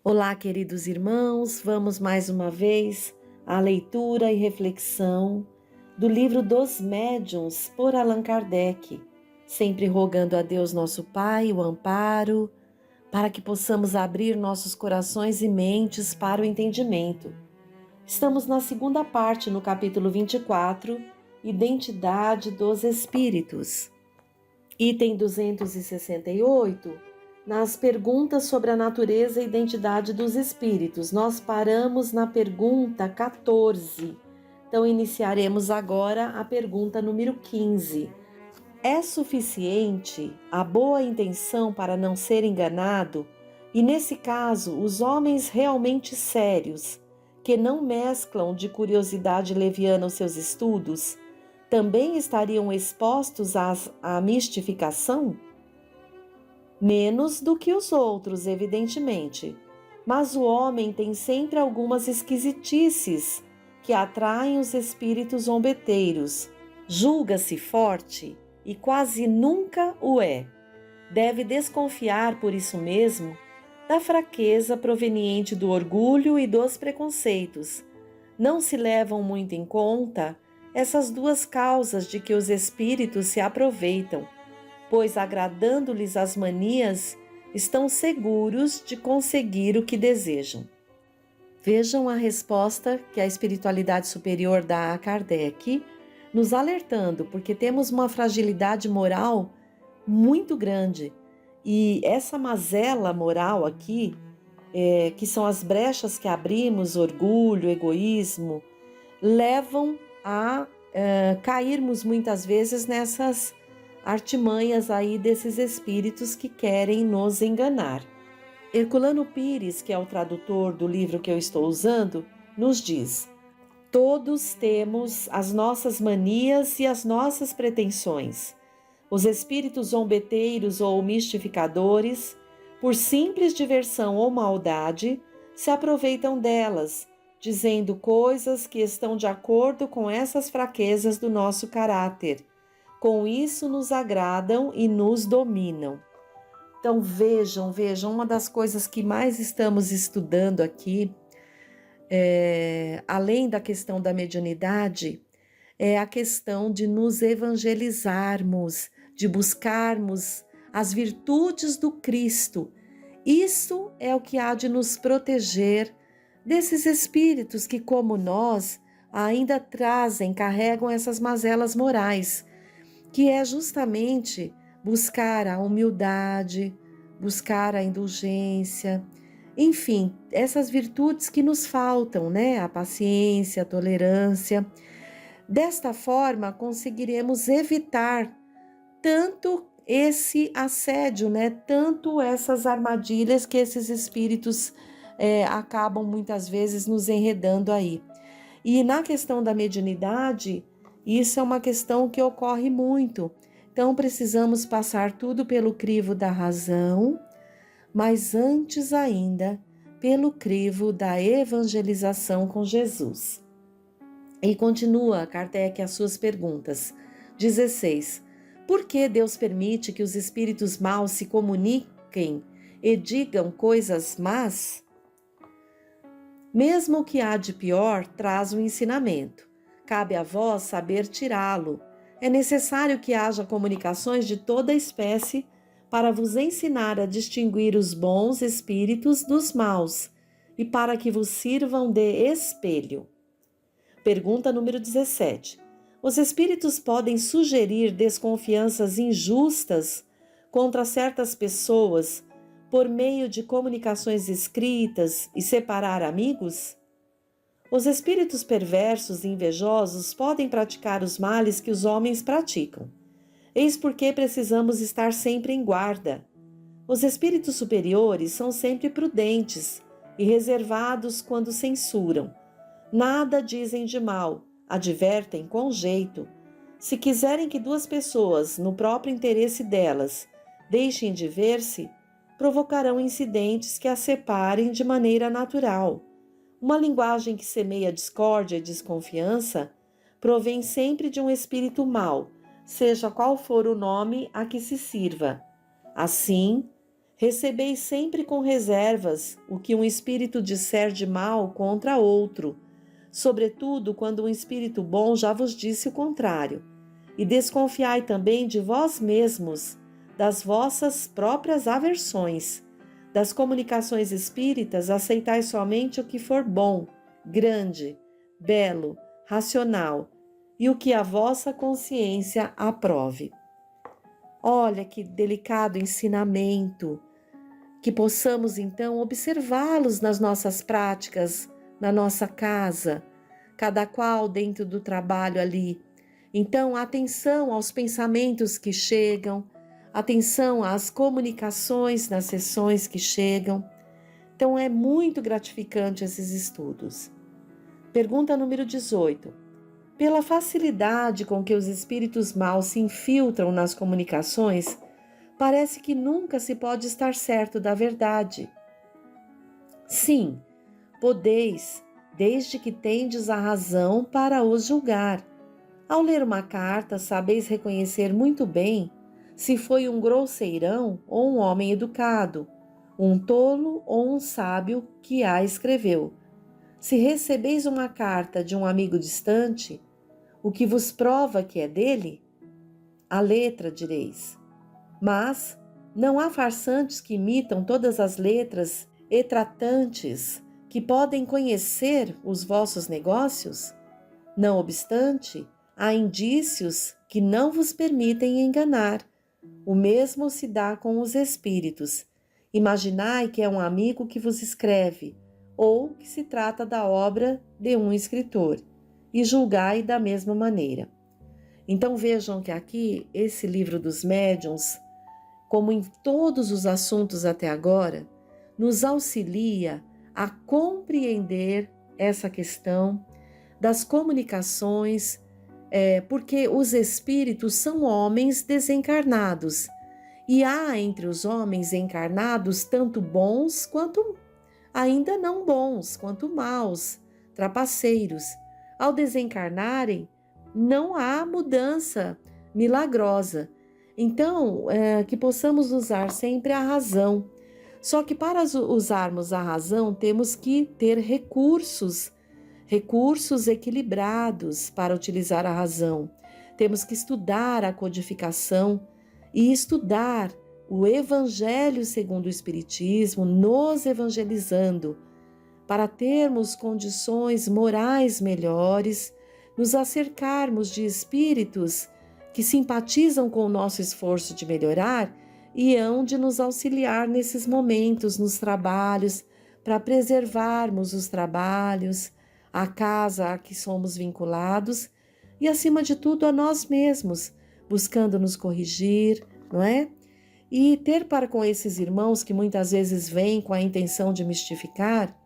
Olá, queridos irmãos, vamos mais uma vez à leitura e reflexão do livro dos Médiuns por Allan Kardec, sempre rogando a Deus nosso Pai o amparo para que possamos abrir nossos corações e mentes para o entendimento. Estamos na segunda parte, no capítulo 24, Identidade dos Espíritos. Item 268, nas perguntas sobre a natureza e identidade dos espíritos. Nós paramos na pergunta 14. Então, iniciaremos agora a pergunta número 15. É suficiente a boa intenção para não ser enganado? E, nesse caso, os homens realmente sérios, que não mesclam de curiosidade leviana os seus estudos, também estariam expostos à mistificação? Menos do que os outros, evidentemente. Mas o homem tem sempre algumas esquisitices que atraem os espíritos zombeteiros. Julga-se forte e quase nunca o é. Deve desconfiar, por isso mesmo, da fraqueza proveniente do orgulho e dos preconceitos. Não se levam muito em conta essas duas causas de que os espíritos se aproveitam, pois, agradando-lhes as manias, estão seguros de conseguir o que desejam. Vejam a resposta que a espiritualidade superior dá a Kardec, nos alertando, porque temos uma fragilidade moral muito grande. E essa mazela moral aqui, que são as brechas que abrimos, orgulho, egoísmo, levam a cairmos muitas vezes nessas artimanhas aí desses espíritos que querem nos enganar. Herculano Pires, que é o tradutor do livro que eu estou usando, nos diz: todos temos as nossas manias e as nossas pretensões. Os espíritos zombeteiros ou mistificadores, por simples diversão ou maldade, se aproveitam delas, dizendo coisas que estão de acordo com essas fraquezas do nosso caráter. Com isso nos agradam e nos dominam. Então vejam, uma das coisas que mais estamos estudando aqui, além da questão da mediunidade, é a questão de nos evangelizarmos, de buscarmos as virtudes do Cristo. Isso é o que há de nos proteger desses espíritos que, como nós, ainda carregam essas mazelas morais, que é justamente buscar a humildade, buscar a indulgência, enfim, essas virtudes que nos faltam, né? A paciência, a tolerância. Desta forma, conseguiremos evitar tanto esse assédio, né? Tanto essas armadilhas que esses espíritos acabam muitas vezes nos enredando aí. E na questão da mediunidade, isso é uma questão que ocorre muito. Então, precisamos passar tudo pelo crivo da razão, mas antes ainda, pelo crivo da evangelização com Jesus. E continua Kardec as suas perguntas. 16. Por que Deus permite que os espíritos maus se comuniquem e digam coisas más? Mesmo o que há de pior traz um ensinamento. Cabe a vós saber tirá-lo. É necessário que haja comunicações de toda espécie para vos ensinar a distinguir os bons espíritos dos maus e para que vos sirvam de espelho. Pergunta número 17. Os espíritos podem sugerir desconfianças injustas contra certas pessoas por meio de comunicações escritas e separar amigos? Os espíritos perversos e invejosos podem praticar os males que os homens praticam. Eis porque precisamos estar sempre em guarda. Os espíritos superiores são sempre prudentes e reservados quando censuram. Nada dizem de mal, advertem com jeito. Se quiserem que duas pessoas, no próprio interesse delas, deixem de ver-se, provocarão incidentes que as separem de maneira natural. Uma linguagem que semeia discórdia e desconfiança provém sempre de um espírito mau, seja qual for o nome a que se sirva. Assim, Recebeis sempre com reservas o que um espírito disser de mal contra outro, sobretudo quando um espírito bom já vos disse o contrário. E desconfiai também de vós mesmos, das vossas próprias aversões. Das comunicações espíritas, aceitai somente o que for bom, grande, belo, racional, e o que a vossa consciência aprove. Olha que delicado ensinamento, que possamos então observá-los nas nossas práticas, na nossa casa, cada qual dentro do trabalho ali. Então, atenção aos pensamentos que chegam, atenção às comunicações nas sessões que chegam. Então, é muito gratificante esses estudos. Pergunta número 18. Pela facilidade com que os espíritos maus se infiltram nas comunicações, parece que nunca se pode estar certo da verdade. Sim, podeis, desde que tendes a razão para os julgar. Ao ler uma carta, sabeis reconhecer muito bem se foi um grosseirão ou um homem educado, um tolo ou um sábio que a escreveu. Se recebeis uma carta de um amigo distante, o que vos prova que é dele? A letra, direis. Mas não há farsantes que imitam todas as letras e tratantes que podem conhecer os vossos negócios? Não obstante, há indícios que não vos permitem enganar. O mesmo se dá com os espíritos. Imaginai que é um amigo que vos escreve, ou que se trata da obra de um escritor, e julgai da mesma maneira. Então vejam que aqui, esse livro dos médiuns, como em todos os assuntos até agora, nos auxilia a compreender essa questão das comunicações, porque os espíritos são homens desencarnados, e há entre os homens encarnados tanto bons quanto ainda não bons, quanto maus, trapaceiros. Ao desencarnarem, não há mudança milagrosa. Então, que possamos usar sempre a razão. Só que para usarmos a razão, temos que ter recursos equilibrados para utilizar a razão. Temos que estudar a codificação e estudar o Evangelho segundo o Espiritismo, nos evangelizando, para termos condições morais melhores, nos acercarmos de espíritos que simpatizam com o nosso esforço de melhorar e hão de nos auxiliar nesses momentos, nos trabalhos, para preservarmos os trabalhos, a casa a que somos vinculados e, acima de tudo, a nós mesmos, buscando nos corrigir, não é? E ter para com esses irmãos que muitas vezes vêm com a intenção de mistificar,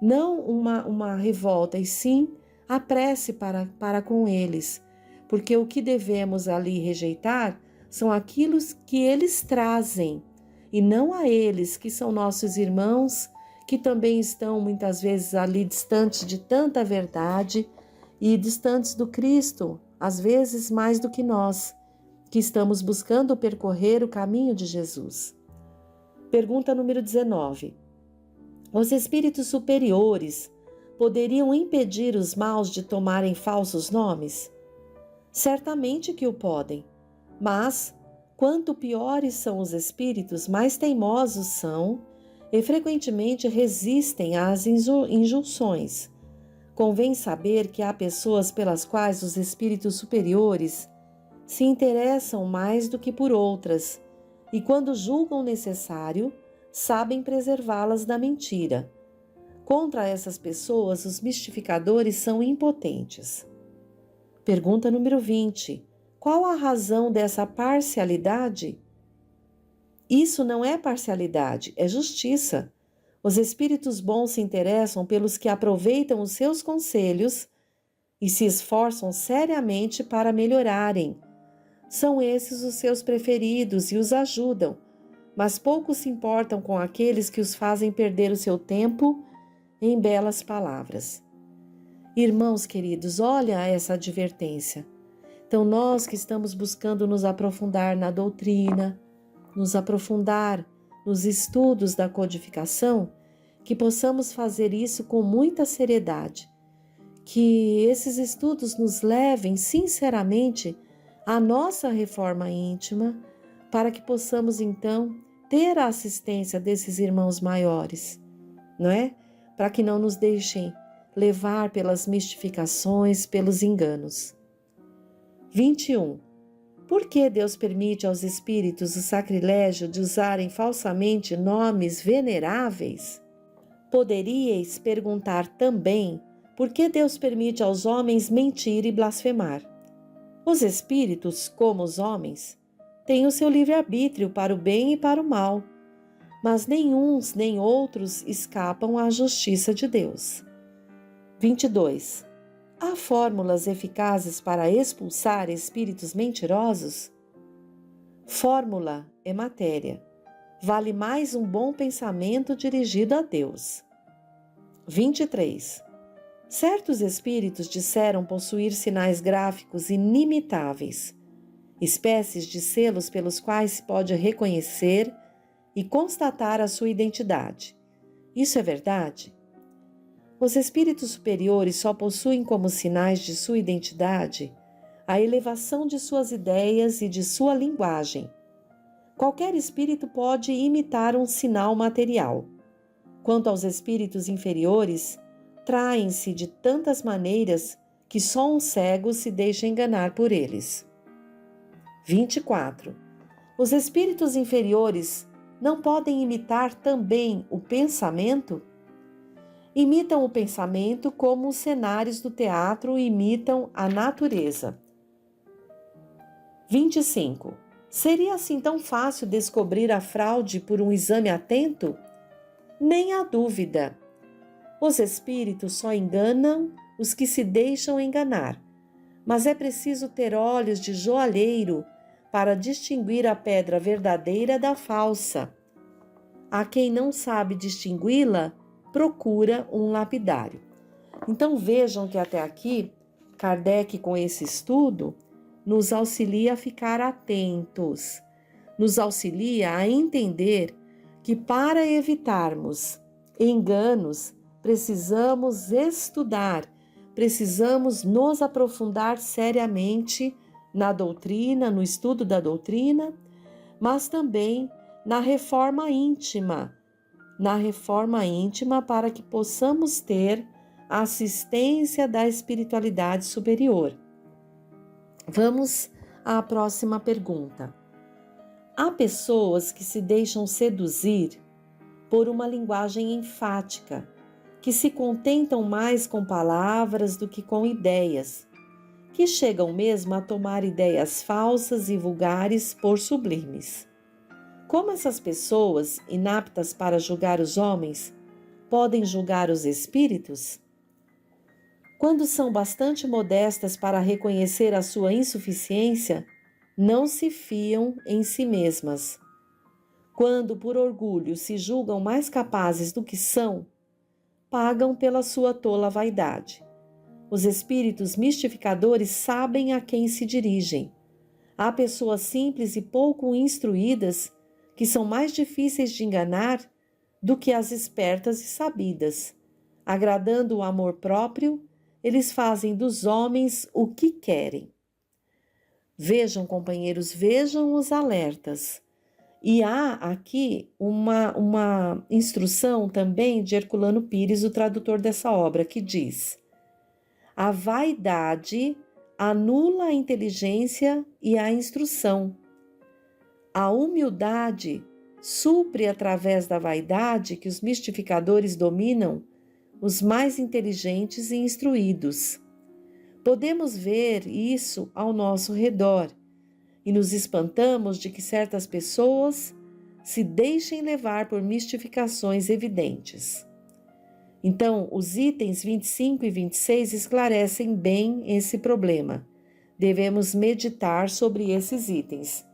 não uma revolta, e sim a prece para com eles, porque o que devemos ali rejeitar são aquilo que eles trazem, e não a eles, que são nossos irmãos, que também estão muitas vezes ali distantes de tanta verdade e distantes do Cristo, às vezes mais do que nós, que estamos buscando percorrer o caminho de Jesus. Pergunta número 19. Os espíritos superiores poderiam impedir os maus de tomarem falsos nomes? Certamente que o podem, mas quanto piores são os espíritos, mais teimosos são e frequentemente resistem às injunções. Convém saber que há pessoas pelas quais os espíritos superiores se interessam mais do que por outras, e quando julgam necessário, sabem preservá-las da mentira. Contra essas pessoas, os mistificadores são impotentes. Pergunta número 20. Qual a razão dessa parcialidade? Isso não é parcialidade, é justiça. Os espíritos bons se interessam pelos que aproveitam os seus conselhos e se esforçam seriamente para melhorarem. São esses os seus preferidos e os ajudam, mas pouco se importam com aqueles que os fazem perder o seu tempo em belas palavras. Irmãos queridos, olha essa advertência. Então, nós que estamos buscando nos aprofundar na doutrina, nos aprofundar nos estudos da codificação, que possamos fazer isso com muita seriedade, que esses estudos nos levem sinceramente à nossa reforma íntima, para que possamos então ter a assistência desses irmãos maiores, não é? Para que não nos deixem levar pelas mistificações, pelos enganos. 21. Por que Deus permite aos espíritos o sacrilégio de usarem falsamente nomes veneráveis? Poderíeis perguntar também por que Deus permite aos homens mentir e blasfemar. Os espíritos, como os homens, têm o seu livre-arbítrio para o bem e para o mal, mas nem uns nem outros escapam à justiça de Deus. 22. Há fórmulas eficazes para expulsar espíritos mentirosos? Fórmula é matéria. Vale mais um bom pensamento dirigido a Deus. 23. Certos espíritos disseram possuir sinais gráficos inimitáveis, espécies de selos pelos quais se pode reconhecer e constatar a sua identidade. Isso é verdade? Os espíritos superiores só possuem como sinais de sua identidade a elevação de suas ideias e de sua linguagem. Qualquer espírito pode imitar um sinal material. Quanto aos espíritos inferiores, traem-se de tantas maneiras que só um cego se deixa enganar por eles. 24. Os espíritos inferiores não podem imitar também o pensamento? Imitam o pensamento como os cenários do teatro imitam a natureza. 25. Seria assim tão fácil descobrir a fraude por um exame atento? Nem há dúvida. Os espíritos só enganam os que se deixam enganar, mas é preciso ter olhos de joalheiro para distinguir a pedra verdadeira da falsa. A quem não sabe distingui-la, procura um lapidário. Então vejam que até aqui, Kardec, com esse estudo, nos auxilia a ficar atentos, nos auxilia a entender que para evitarmos enganos, precisamos estudar, precisamos nos aprofundar seriamente na doutrina, no estudo da doutrina, mas também na reforma íntima, para que possamos ter a assistência da espiritualidade superior. Vamos à próxima pergunta. Há pessoas que se deixam seduzir por uma linguagem enfática, que se contentam mais com palavras do que com ideias, que chegam mesmo a tomar ideias falsas e vulgares por sublimes. Como essas pessoas, inaptas para julgar os homens, podem julgar os espíritos? Quando são bastante modestas para reconhecer a sua insuficiência, não se fiam em si mesmas. Quando, por orgulho, se julgam mais capazes do que são, pagam pela sua tola vaidade. Os espíritos mistificadores sabem a quem se dirigem. Há pessoas simples e pouco instruídas que são mais difíceis de enganar do que as espertas e sabidas. Agradando o amor próprio, eles fazem dos homens o que querem. Vejam, companheiros, vejam os alertas. E há aqui uma instrução também de Herculano Pires, o tradutor dessa obra, que diz: a vaidade anula a inteligência e a instrução. A humildade supre através da vaidade que os mistificadores dominam os mais inteligentes e instruídos. Podemos ver isso ao nosso redor e nos espantamos de que certas pessoas se deixem levar por mistificações evidentes. Então, os itens 25 e 26 esclarecem bem esse problema. Devemos meditar sobre esses itens.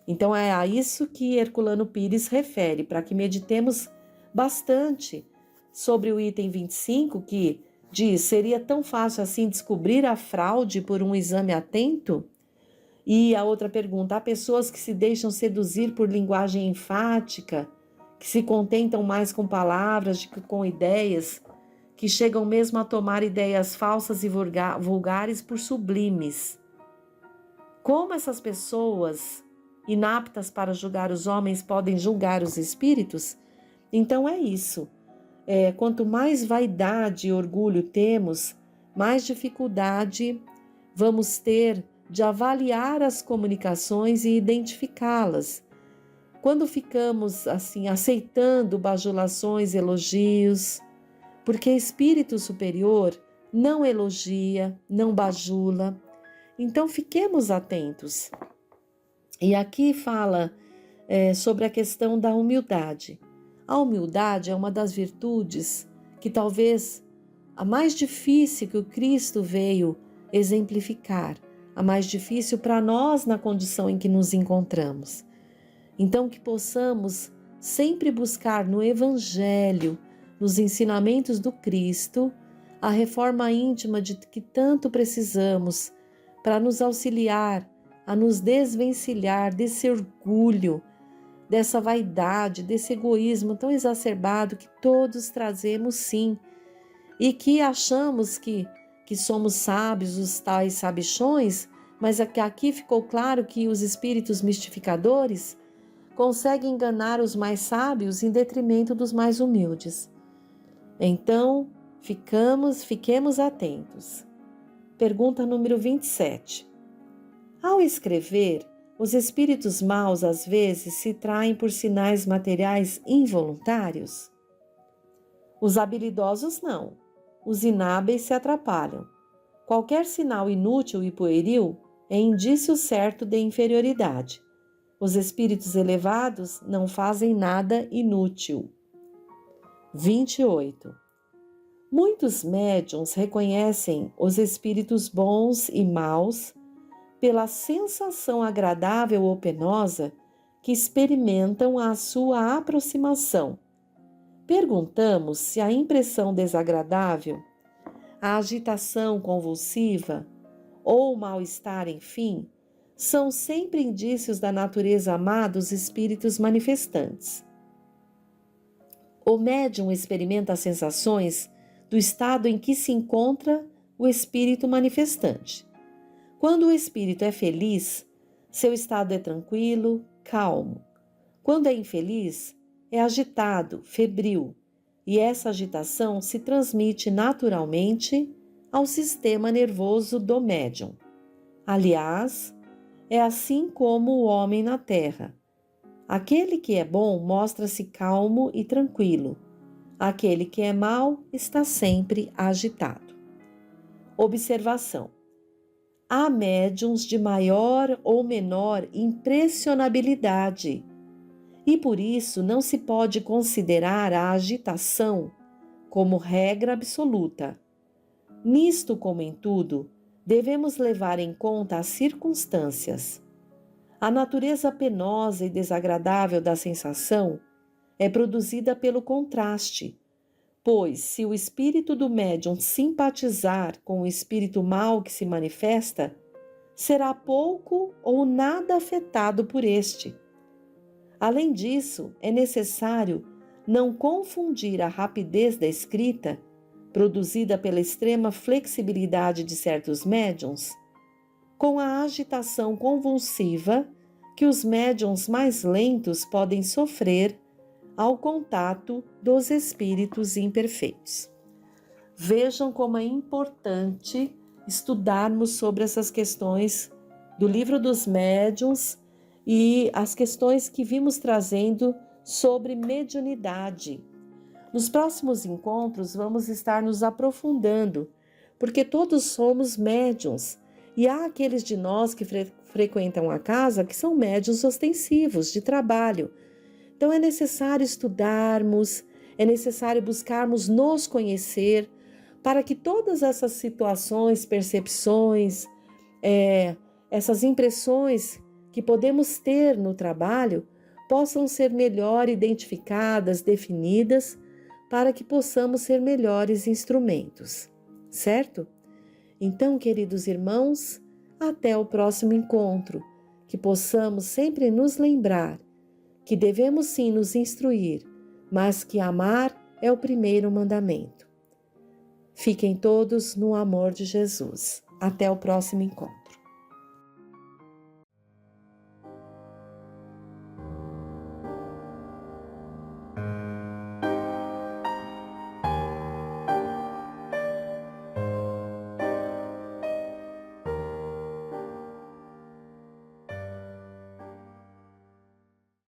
Então, é a isso que Herculano Pires refere, para que meditemos bastante sobre o item 25, que diz: seria tão fácil assim descobrir a fraude por um exame atento? E a outra pergunta: há pessoas que se deixam seduzir por linguagem enfática, que se contentam mais com palavras do que com ideias, que chegam mesmo a tomar ideias falsas e vulgares por sublimes. Como essas pessoas, inaptas para julgar os homens, podem julgar os espíritos? Então é isso. Quanto mais vaidade e orgulho temos, mais dificuldade vamos ter de avaliar as comunicações e identificá-las. Quando ficamos assim aceitando bajulações, elogios, porque espírito superior não elogia, não bajula. Então fiquemos atentos. E aqui fala sobre a questão da humildade. A humildade é uma das virtudes que talvez a mais difícil que o Cristo veio exemplificar, a mais difícil para nós na condição em que nos encontramos. Então que possamos sempre buscar no Evangelho, nos ensinamentos do Cristo, a reforma íntima de que tanto precisamos para nos auxiliar a nos desvencilhar desse orgulho, dessa vaidade, desse egoísmo tão exacerbado que todos trazemos sim, e que achamos que somos sábios, os tais sabichões, mas aqui ficou claro que os espíritos mistificadores conseguem enganar os mais sábios em detrimento dos mais humildes. Então, fiquemos atentos. Pergunta número 27. Ao escrever, os espíritos maus às vezes se traem por sinais materiais involuntários? Os habilidosos não. Os inábeis se atrapalham. Qualquer sinal inútil e pueril é indício certo de inferioridade. Os espíritos elevados não fazem nada inútil. 28. Muitos médiuns reconhecem os espíritos bons e maus pela sensação agradável ou penosa que experimentam à sua aproximação. Perguntamos se a impressão desagradável, a agitação convulsiva ou o mal-estar, enfim, são sempre indícios da natureza má dos espíritos manifestantes. O médium experimenta as sensações do estado em que se encontra o espírito manifestante. Quando o espírito é feliz, seu estado é tranquilo, calmo. Quando é infeliz, é agitado, febril, e essa agitação se transmite naturalmente ao sistema nervoso do médium. Aliás, é assim como o homem na terra. Aquele que é bom mostra-se calmo e tranquilo. Aquele que é mau está sempre agitado. Observação. Há médiuns de maior ou menor impressionabilidade e por isso não se pode considerar a agitação como regra absoluta. Nisto, como em tudo, devemos levar em conta as circunstâncias. A natureza penosa e desagradável da sensação é produzida pelo contraste, pois se o espírito do médium simpatizar com o espírito mau que se manifesta, será pouco ou nada afetado por este. Além disso, é necessário não confundir a rapidez da escrita, produzida pela extrema flexibilidade de certos médiuns, com a agitação convulsiva que os médiuns mais lentos podem sofrer ao contato dos espíritos imperfeitos. Vejam como é importante estudarmos sobre essas questões do Livro dos Médiuns e as questões que vimos trazendo sobre mediunidade. Nos próximos encontros vamos estar nos aprofundando, porque todos somos médiuns e há aqueles de nós que frequentam a casa que são médiuns ostensivos de trabalho. Então é necessário estudarmos, é necessário buscarmos nos conhecer para que todas essas situações, percepções, essas impressões que podemos ter no trabalho possam ser melhor identificadas, definidas, para que possamos ser melhores instrumentos, certo? Então, queridos irmãos, até o próximo encontro, que possamos sempre nos lembrar que devemos sim nos instruir mas que amar é o primeiro mandamento. Fiquem todos no amor de Jesus. Até o próximo encontro.